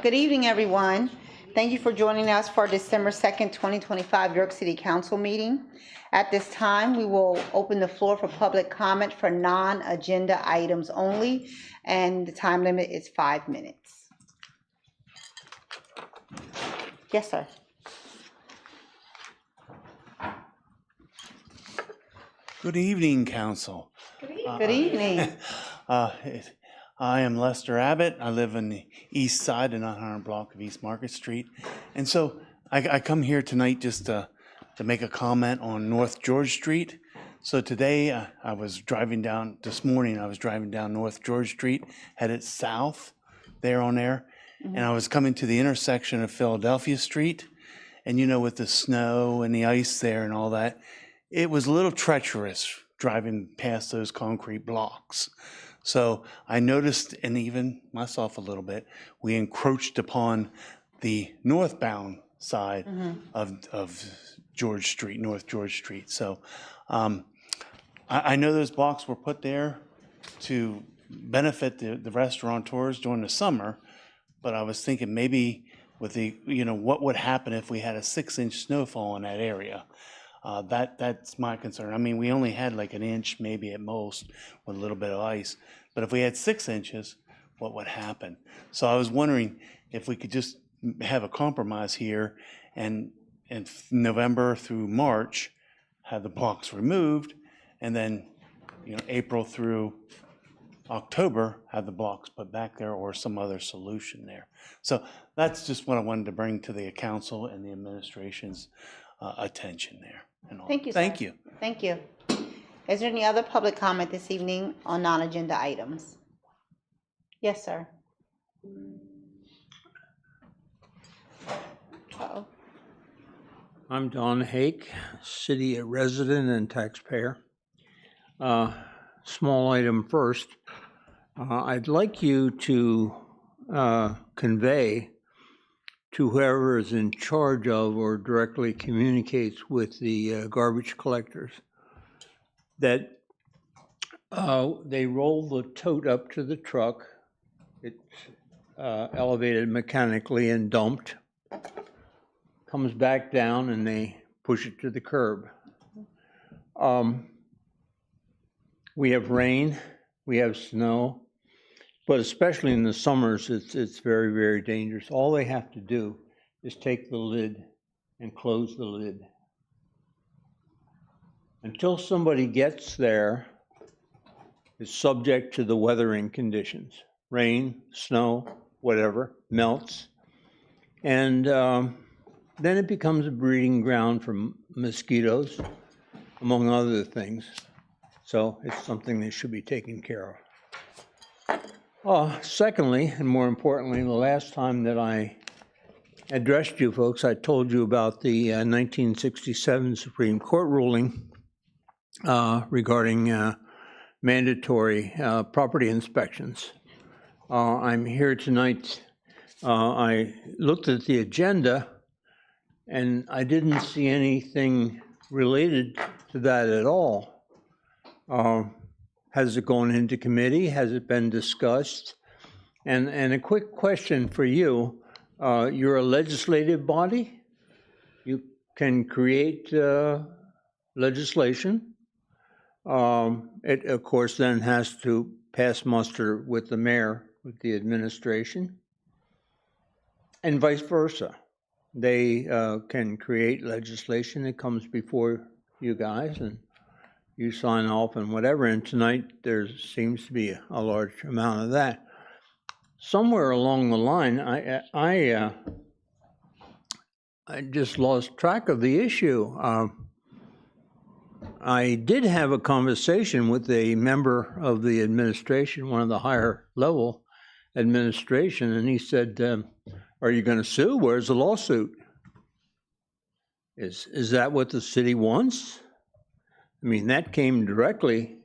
Good evening, everyone. Thank you for joining us for December 2nd, 2025 York City Council meeting. At this time, we will open the floor for public comment for non-agenda items only, and the time limit is 5 minutes. Yes, sir. Good evening, Council. Good evening. I am Lester Abbott. I live on the east side, the 900 block of East Market Street. And so I come here tonight just to make a comment on North George Street. So today I was driving down, this morning I was driving down North George Street, headed south there on there. And I was coming to the intersection of Philadelphia Street. And you know, with the snow and the ice there and all that, it was a little treacherous driving past those concrete blocks. So I noticed, and even myself a little bit, we encroached upon the northbound side of George Street, North George Street. So I know those blocks were put there to benefit the restaurateurs during the summer, but I was thinking maybe with the, what would happen if we had a 6-inch snowfall in that area? That's my concern. I mean, we only had like an inch, maybe at most, with a little bit of ice. But if we had 6 inches, what would happen? So I was wondering if we could just have a compromise here and in November through March, have the blocks removed, and then, April through October, have the blocks put back there or some other solution there. So that's just what I wanted to bring to the council and the administration's attention there. And all. Thank you, sir. Thank you. Thank you. Is there any other public comment this evening on non-agenda items? Yes, sir. Uh-oh. I'm Don Hake, city resident and taxpayer. Small item first. I'd like you to convey to whoever is in charge of or directly communicates with the garbage collectors that they roll the tote up to the truck. It's elevated mechanically and dumped, comes back down, and they push it to the curb. We have rain, we have snow, but especially in the summers, it's very, very dangerous. All they have to do is take the lid and close the lid. Until somebody gets there, it's subject to the weathering conditions. Rain, snow, whatever, melts. And then it becomes a breeding ground for mosquitoes, among other things. So it's something that should be taken care of. Secondly, and more importantly, the last time that I addressed you folks, I told you about the 1967 Supreme Court ruling regarding mandatory property inspections. I'm here tonight. I looked at the agenda and I didn't see anything related to that at all. Has it gone into committee? Has it been discussed? And a quick question for you. You're a legislative body. You can create legislation. It, of course, then has to pass muster with the mayor, with the administration, and vice versa. They can create legislation that comes before you guys, and you sign off and whatever. And tonight there seems to be a large amount of that. Somewhere along the line, I just lost track of the issue. I did have a conversation with a member of the administration, one of the higher level administration, and he said, are you going to sue? Where's the lawsuit? Is that what the city wants? I mean, that came directly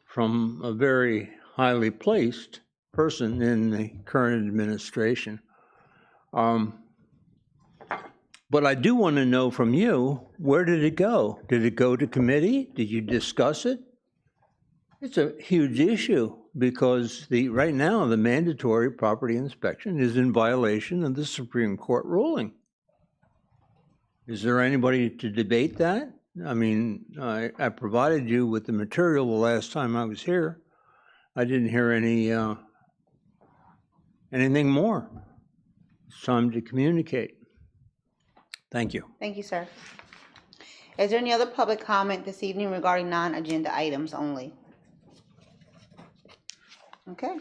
from a very highly placed person in the current administration. But I do want to know from you, where did it go? Did it go to committee? Did you discuss it? It's a huge issue because right now, the mandatory property inspection is in violation of the Supreme Court ruling. Is there anybody to debate that? I mean, I provided you with the material the last time I was here. I didn't hear anything more. It's time to communicate. Thank you. Thank you, sir. Is there any other public comment this evening regarding non-agenda items only? Okay.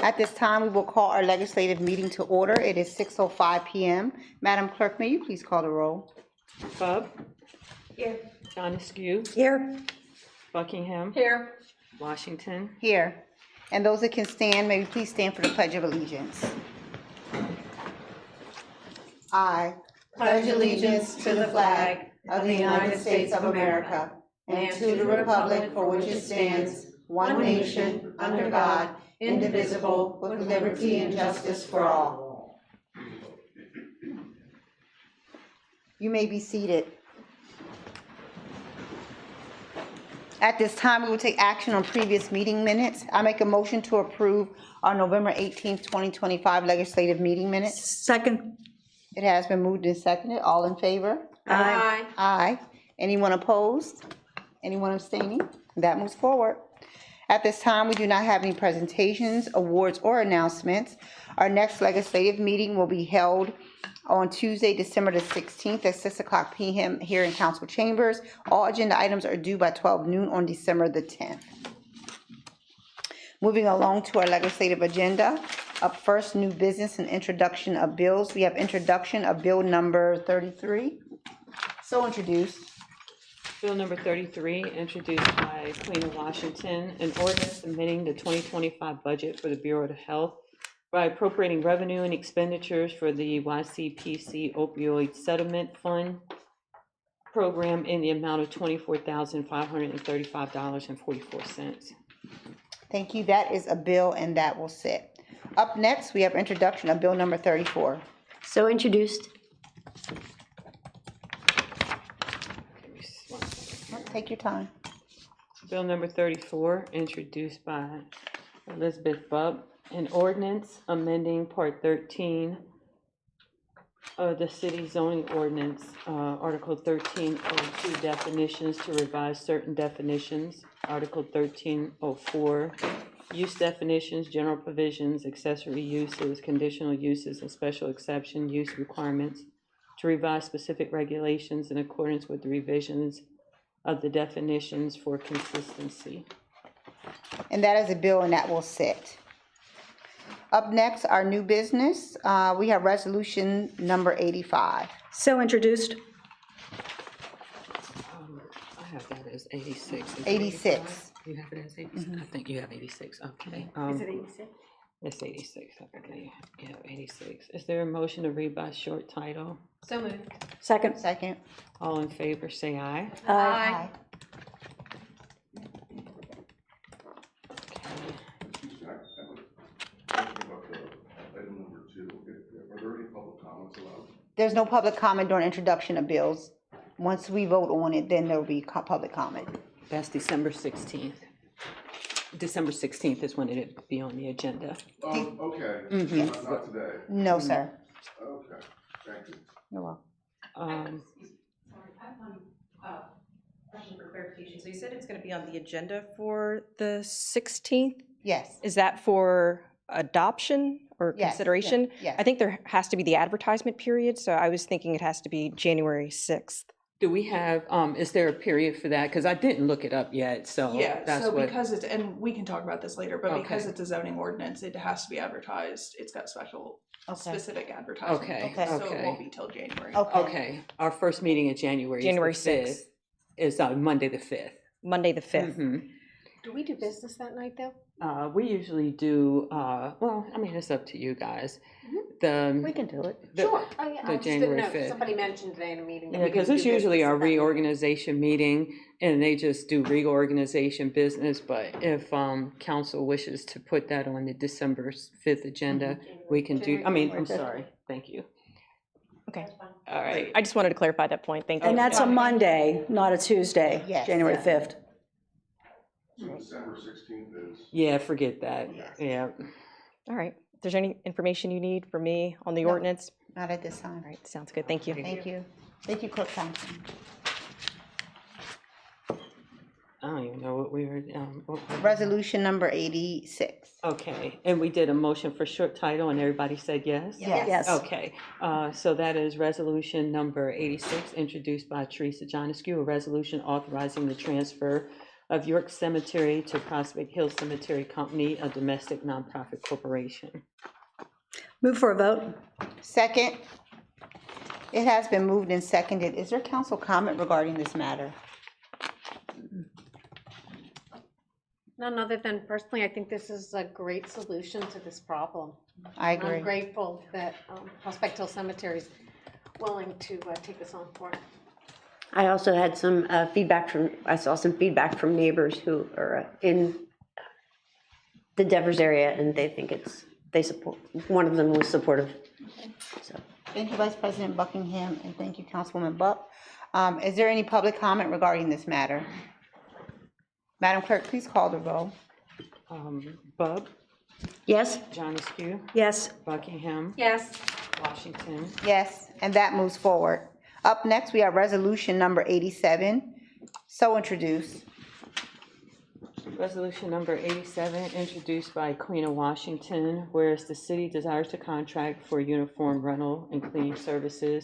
At this time, we will call our legislative meeting to order. It is 6:05 p.m. Madam Clerk, may you please call the roll? Bub. Here. John Askew. Here. Buckingham. Here. Washington. Here. And those that can stand, may we please stand for the Pledge of Allegiance. I pledge allegiance to the flag of the United States of America and to the republic for which it stands, one nation, under God, indivisible, with liberty and justice for all. You may be seated. At this time, we will take action on previous meeting minutes. I make a motion to approve our November 18th, 2025 legislative meeting minutes. Second. It has been moved and seconded. All in favor? Aye. Aye. Anyone opposed? Anyone abstaining? That moves forward. At this time, we do not have any presentations, awards, or announcements. Our next legislative meeting will be held on Tuesday, December the 16th at 6:00 p.m. here in council chambers. All agenda items are due by 12 noon on December the 10th. Moving along to our legislative agenda. Up first, new business and introduction of bills. We have introduction of bill number 33. So introduced. Bill number 33, introduced by Queen of Washington, an ordinance amending the 2025 budget for the Bureau of Health by appropriating revenue and expenditures for the YCPC opioid settlement fund program in the amount of $24,535.44. Thank you. That is a bill and that will sit. Up next, we have introduction of bill number 34. So introduced. Take your time. Bill number 34, introduced by Elizabeth Bubb, an ordinance amending Part 13 of the city zoning ordinance, Article 1302 definitions to revise certain definitions, Article 1304 use definitions, general provisions, accessory uses, conditional uses, and special exception use requirements to revise specific regulations in accordance with the revisions of the definitions for consistency. And that is a bill and that will sit. Up next, our new business. We have resolution number 85. So introduced. I have that as 86. Is it 86. You have it as 86? I think you have 86. Okay. Is it 86? It's 86. Okay. Yeah, 86. Is there a motion to read by short title? So moved. Second. Second. All in favor, say aye. Aye. There's no public comment during introduction of bills. Once we vote on it, then there will be public comment. That's December 16th. December 16th is when it'll be on the agenda. Okay. Not today. No, sir. Okay, thank you. You're welcome. Um, Sorry, I have one question for clarification. So you said it's going to be on the agenda for the 16th? Yes. Is that for adoption or Yes, consideration? yes. I think there has to be the advertisement period, so I was thinking it has to be January 6th. Do we have, is there a period for that? Because I didn't look it up yet, so Yeah, that's so what. because it's, and we can talk about this later, but because Okay. it's a zoning ordinance, it has to be advertised. It's got specific advertising. Okay, Okay. So it okay. won't be till January. Okay, our first meeting in January January is the 5th. 6th. Is Monday the 5th. Monday the 5th. Mhm. Do we do business that night, though? We usually do, well, I mean, it's up to you guys. We can do it. The- Sure. the I just didn't January know. 5th. Somebody mentioned today in a meeting. that Yeah, we because didn't it's do usually business our that night. reorganization meeting, and they just do reorganization business, but if council wishes to put that on the December 5th agenda, we can do, I mean, I'm sorry, thank you. Okay. All right. I just wanted to clarify that point. Thank you. And that's a Monday, not a Tuesday, Yes. January Yeah. 5th. So December 16th is. Yeah, forget that. Yes. Yeah. All right. If there's any information you need from me on the No. ordinance, Not at this time. all right, sounds good. Thank you. Thank you. Thank you, Clerk Thompson. I don't even know what we were, Resolution number 86. okay, and we did a motion for short title and everybody said yes? Yes. Okay, so that is resolution number 86, introduced by Teresa Jonescu, a resolution authorizing the transfer of York Cemetery to Prospect Hill Cemetery Company, a domestic nonprofit corporation. Move for a vote. Second. It has been moved and seconded. Is there council comment regarding this matter? None other than personally, I think this is a great solution to this problem. I I'm agree. grateful that Prospect Hill Cemetery is willing to take this on board. I also had some I saw some feedback from neighbors who are in the Devers area, and they think they support, one of them was supportive. So, Thank you, Vice President Buckingham, and thank you, Councilwoman Buck. Is there any public comment regarding this matter? Madam Clerk, please call the roll. Bub, yes? Jonescu, Yes. Buckingham, Yes. Washington. Yes, and that moves forward. Up next, we have resolution number 87. So introduced. Resolution number 87, introduced by Queen of Washington, whereas the city desires to contract for uniform rental and cleaning services,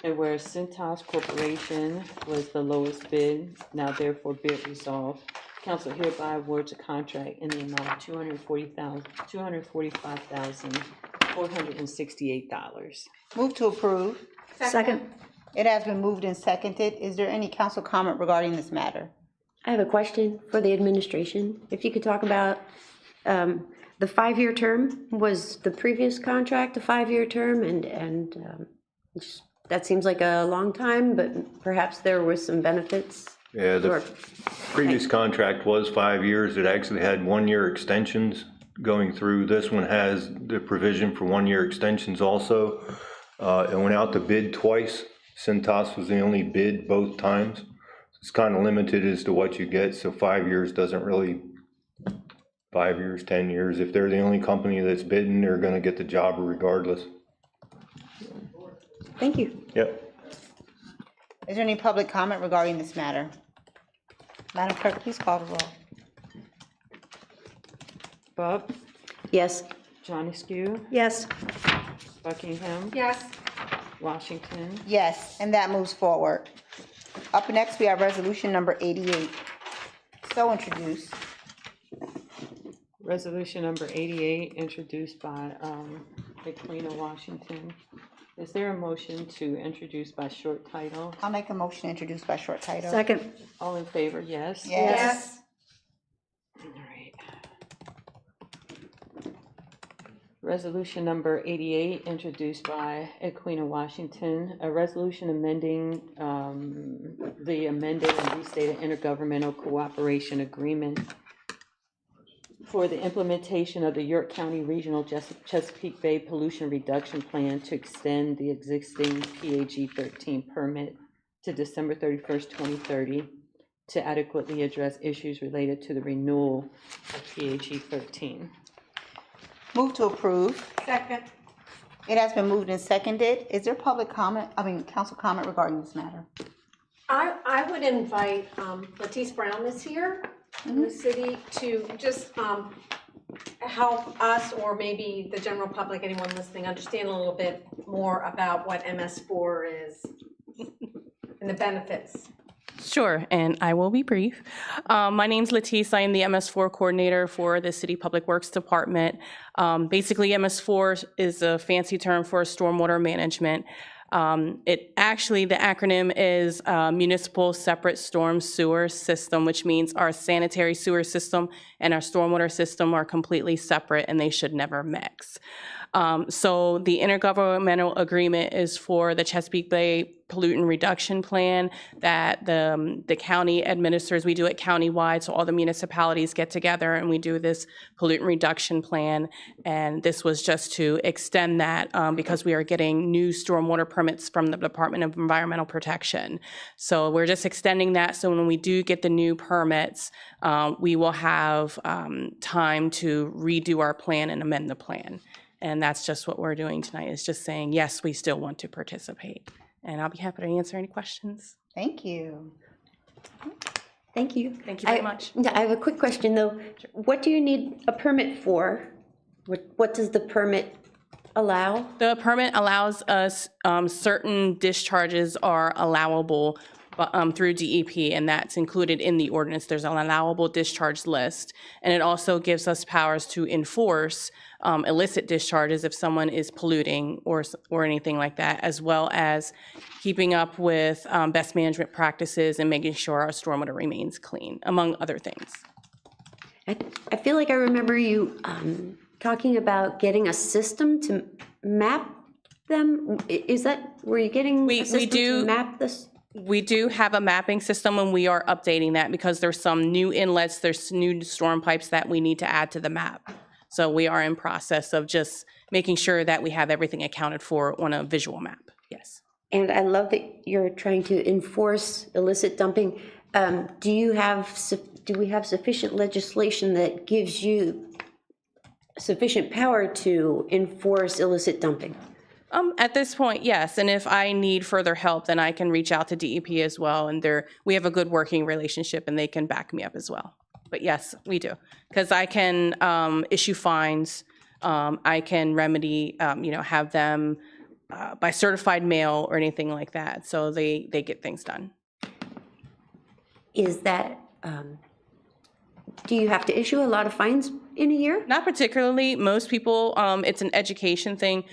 and whereas Cintas Corporation was the lowest bid, now therefore be it resolved, council hereby awards a contract in the amount of $245,468. Move to approve. Second. It has been moved and seconded. Is there any council comment regarding this matter? I have a question for the administration. If you could talk about the 5-year term, was the previous contract a 5-year term? And that seems like a long time, but perhaps there were some benefits. Yeah, the Or- previous contract was 5 years. It actually had 1-year extensions going through. This one has the provision for 1-year extensions also. It went out to bid twice. Cintas was the only bid both times. It's kind of limited as to what you get, so 5 years doesn't really, 5 years, 10 years. If they're the only company that's bidding, they're gonna get the job regardless. Thank you. Yep. Is there any public comment regarding this matter? Madam Clerk, please call the roll. Bub, Yes. Jonescu, Yes. Buckingham, Yes. Washington. Yes, and that moves forward. Up next, we have resolution number 88. So introduced. Resolution number 88, introduced by the Queen of Washington. Is there a motion to introduce by short title? I'll make a motion introduced by short title. Second. All in favor, yes? Yes. All right. Resolution number 88, introduced by a Queen of Washington, a resolution amending the amended and restated intergovernmental cooperation agreement for the implementation of the York County Regional Chesapeake Bay Pollution Reduction Plan to extend the existing PAG 13 permit to December 31st, 2030, to adequately address issues related to the renewal of PAG 13. Move to approve. Second. It has been moved and seconded. Is there public comment, council comment regarding this matter? I would invite Letice Brown is here in the city to just help us, or maybe the general public, anyone listening, understand a little bit more about what MS4 is and the benefits. Sure, and I will be brief. My name's Letice. I am the MS4 coordinator for the City Public Works Department. Basically, MS4 is a fancy term for stormwater management. The acronym is Municipal Separate Storm Sewer System, which means our sanitary sewer system and our stormwater system are completely separate and they should never mix. So the intergovernmental agreement is for the Chesapeake Bay pollutant reduction plan that the county administers. We do it countywide, so all the municipalities get together and we do this pollutant reduction plan. And this was just to extend that because we are getting new stormwater permits from the Department of Environmental Protection. So we're just extending that, so when we do get the new permits, we will have time to redo our plan and amend the plan. And that's just what we're doing tonight, is just saying, yes, we still want to participate. And I'll be happy to answer any questions. Thank you. Thank you. Thank you very much. I have a quick question, though. What do you need a permit for? What does the permit allow? The permit allows us, certain discharges are allowable through DEP, and that's included in the ordinance. There's an allowable discharge list, and it also gives us powers to enforce illicit discharges if someone is polluting or anything like that, as well as keeping up with best management practices and making sure our stormwater remains clean, among other things. I feel like I remember you talking about getting a system to map them. Were you getting a system to map this? We do have a mapping system, and we are updating that because there's some new inlets, there's new storm pipes that we need to add to the map. So we are in process of just making sure that we have everything accounted for on a visual map, yes. And I love that you're trying to enforce illicit dumping. Do we have sufficient legislation that gives you sufficient power to enforce illicit dumping? At this point, yes, and if I need further help, then I can reach out to DEP as well, and we have a good working relationship, and they can back me up as well. But yes, we do, because I can issue fines, I can remedy, have them by certified mail or anything like that, so they get things done. Is that, do you have to issue a lot of fines in a year? Not particularly. Most people, it's an education thing.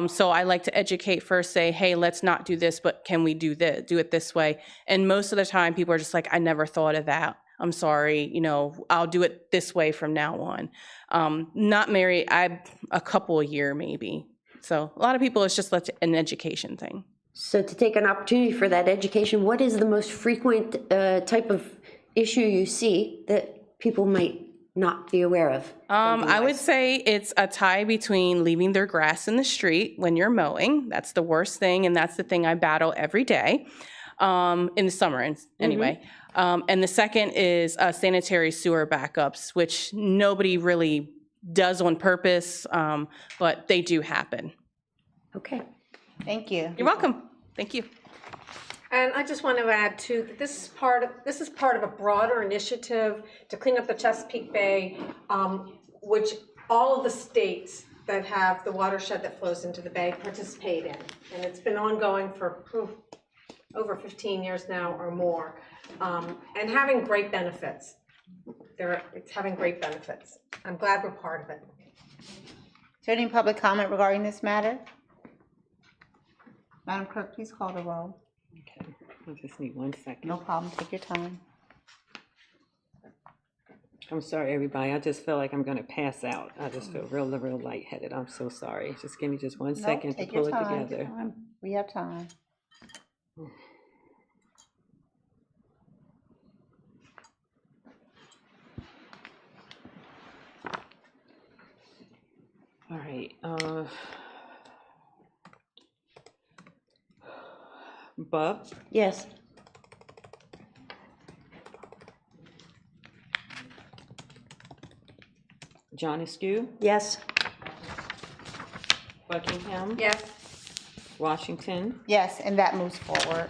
So I like to educate first, say, hey, let's not do this, but can we do it this way? And most of the time, people are just like, I never thought of that. I'm sorry, I'll do it this way from now on. Not married, a couple a year maybe. So a lot of people, it's just an education thing. So to take an opportunity for that education, what is the most frequent type of issue you see that people might not be aware of? I would say it's a tie between leaving their grass in the street when you're mowing. That's the worst thing, and that's the thing I battle every day, in the summer anyway. And the second is sanitary sewer backups, which nobody really does on purpose, but they do happen. Okay. Thank you. You're welcome. Thank you. And I just want to add too, that this is part of a broader initiative to clean up the Chesapeake Bay, which all of the states that have the watershed that flows into the bay participate in. And it's been ongoing for over 15 years now or more, and having great benefits. It's having great benefits. I'm glad we're part of it. Is there any public comment regarding this matter? Madam Clerk, please call the roll. Okay, I just need 1 second. No problem, take your time. I'm sorry, everybody. I just feel like I'm going to pass out. I just feel real lightheaded. I'm so sorry. Just give me just 1 second to pull it together. We have time. All right. Bub, Yes. John Askew, Yes. Buckingham, Yes. Washington, Yes, and that moves forward.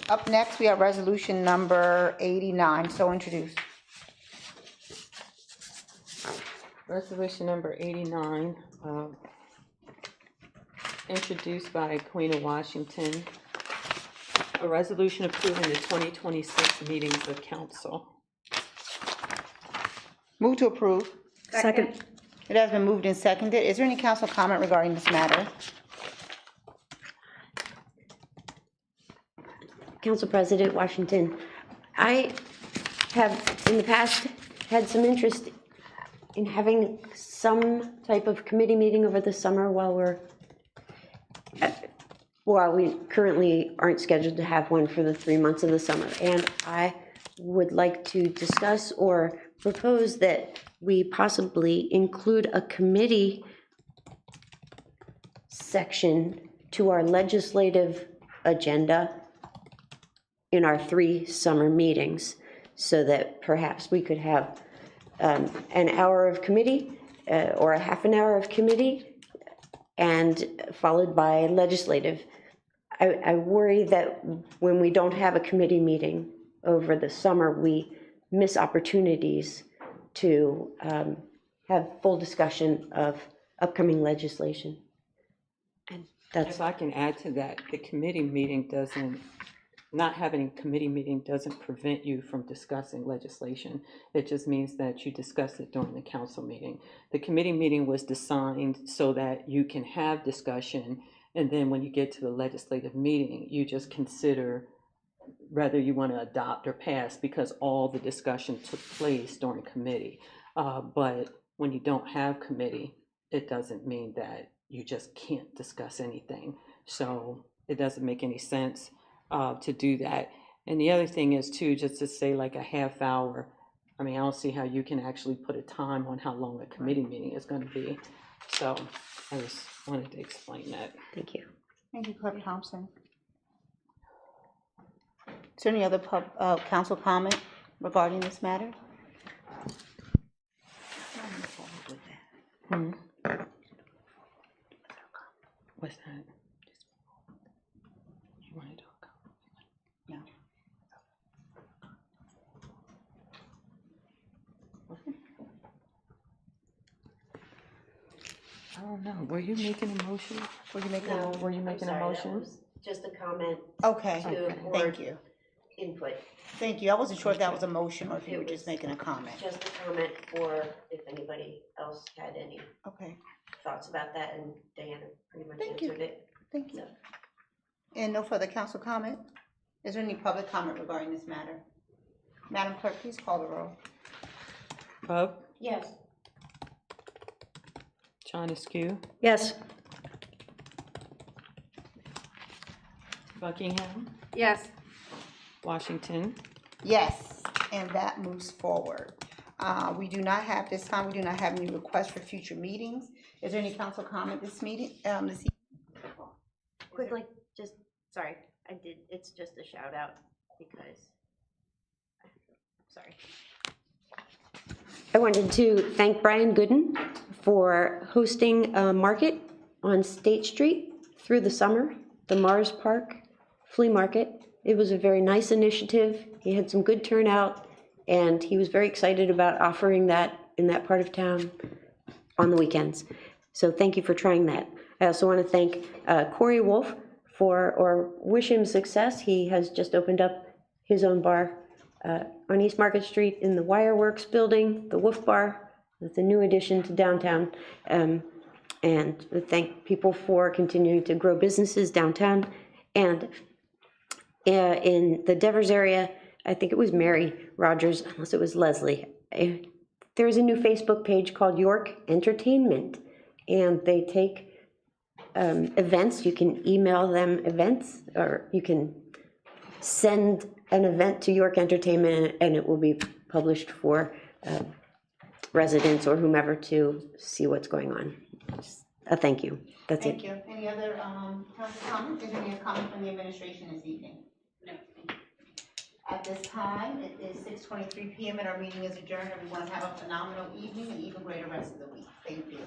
Up next, we have resolution number 89, so introduced. resolution number 89, introduced by Queen of Washington, a resolution approving the 2026 meetings of council. Move to approve. Second. It has been moved and seconded. Is there any council comment regarding this matter? Council President Washington, I have in the past had some interest in having some type of committee meeting over the summer while while we currently aren't scheduled to have one for the 3 months of the summer. And I would like to discuss or propose that we possibly include a committee section to our legislative agenda in our 3 summer meetings, so that perhaps we could have an hour of committee or a half an hour of committee and followed by legislative. I worry that when we don't have a committee meeting over the summer, we miss opportunities to have full discussion of upcoming legislation. And that's, If I can add to that, the committee meeting doesn't, not having a committee meeting doesn't prevent you from discussing legislation. It just means that you discuss it during the council meeting. The committee meeting was designed so that you can have discussion, and then when you get to the legislative meeting, you just consider whether you want to adopt or pass, because all the discussion took place during committee. But when you don't have committee, it doesn't mean that you just can't discuss anything. So it doesn't make any sense to do that. And the other thing is too, just to say like a half hour, I mean, I don't see how you can actually put a time on how long a committee meeting is going to be. So I just wanted to explain that. thank you. Thank you, Clerk Thompson. Is there any other council comment regarding this matter? What's that? You want to do a comment? Yeah. I don't know. Were you making a motion? Were you making No, Were you making a motion? Just a comment Okay, to thank board you. input. Thank you. I wasn't sure if that was a motion or if you were just making a comment. Just a comment for if anybody else had any Okay, thoughts about that, and Diana pretty much Thank you. answered it. thank you. And no further council comment? Is there any public comment regarding this matter? Madam Clerk, please call the roll. Bub, Yes. John Askew, Yes. Buckingham, Yes. Washington. Yes, and that moves forward. We do not have, this time, we do not have any requests for future meetings. Is there any council comment this meeting, this evening? Quickly, just, sorry, it's just a shout out because, sorry. I wanted to thank Brian Gooden for hosting a market on State Street through the summer, the Mars Park Flea Market. It was a very nice initiative. He had some good turnout, and he was very excited about offering that in that part of town on the weekends. So thank you for trying that. I also want to thank Corey Wolf or wish him success. He has just opened up his own bar on East Market Street in the Wireworks building, the Wolf Bar. It's a new addition to downtown. And thank people for continuing to grow businesses downtown. And in the Devers area, I think it was Mary Rogers, unless it was Leslie. There is a new Facebook page called York Entertainment, and they take events. You can email them events, or you can send an event to York Entertainment, and it will be published for residents or whomever to see what's going on. Just a thank you. That's Thank it. you. Any other council comment? Is there any comment from the administration this evening? No. At this time, it is 6:23 p.m. and our meeting is adjourned. Everyone have a phenomenal evening and even greater rest of the week. Thank you.